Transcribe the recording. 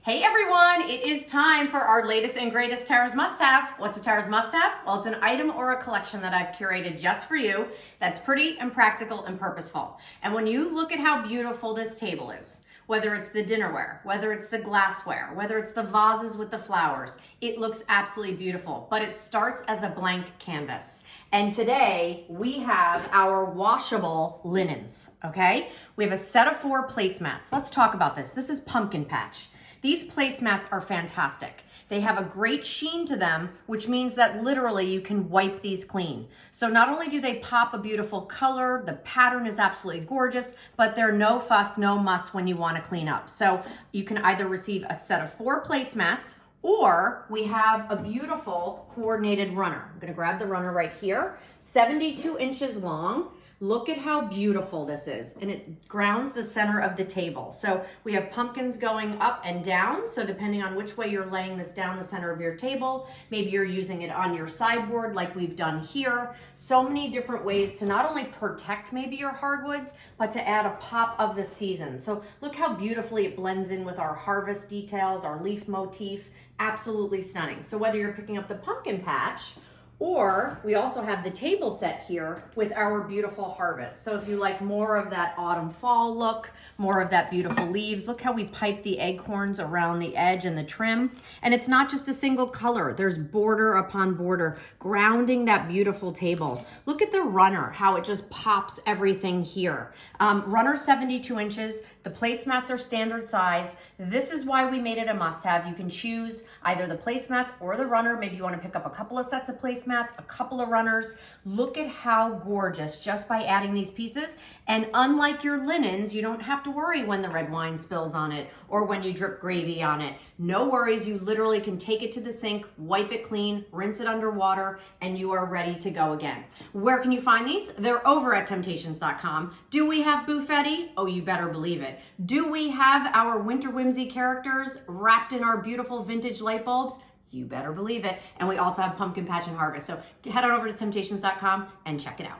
Hey everyone, it is time for our latest and greatest Tara's must-have. What's a Tara's must-have? Well, it's an item or a collection that I've curated just for you that's pretty and practical and purposeful. And when you look at how beautiful this table is, whether it's the dinnerware, whether it's the glassware, whether it's the vases with the flowers, it looks absolutely beautiful, but it starts as a blank canvas. And today we have our washable linens, okay? We have a set of 4 placemats. Let's talk about this. This is pumpkin patch. These placemats are fantastic. They have a great sheen to them, which means that literally you can wipe these clean. So not only do they pop a beautiful color, the pattern is absolutely gorgeous, but they're no fuss, no muss when you want to clean up. So you can either receive a set of 4 placemats, or we have a beautiful coordinated runner. I'm gonna grab the runner right here, 72 inches long. Look at how beautiful this is, and it grounds the center of the table. So we have pumpkins going up and down, so depending on which way you're laying this down the center of your table, maybe you're using it on your sideboard like we've done here. So many different ways to not only protect maybe your hardwoods, but to add a pop of the season. So look how beautifully it blends in with our harvest details, our leaf motif, absolutely stunning. So whether you're picking up the pumpkin patch, or we also have the table set here with our beautiful harvest. So if you like more of that autumn fall look, more of that beautiful leaves, look how we pipe the acorns around the edge and the trim. And it's not just a single color. There's border upon border, grounding that beautiful table. Look at the runner, how it just pops everything here. Runner 72 inches. The placemats are standard size. This is why we made it a must-have. You can choose either the placemats or the runner. Maybe you want to pick up a couple of sets of placemats, a couple of runners. Look at how gorgeous just by adding these pieces. And unlike your linens, you don't have to worry when the red wine spills on it or when you drip gravy on it. No worries. You literally can take it to the sink, wipe it clean, rinse it under water, and you are ready to go again. Where can you find these? They're over at temp-tations.com. Do we have Buffetti? Oh, you better believe it. Do we have our winter whimsy characters wrapped in our beautiful vintage light bulbs? You better believe it. And we also have pumpkin patch and harvest. So head on over to temp-tations.com and check it out.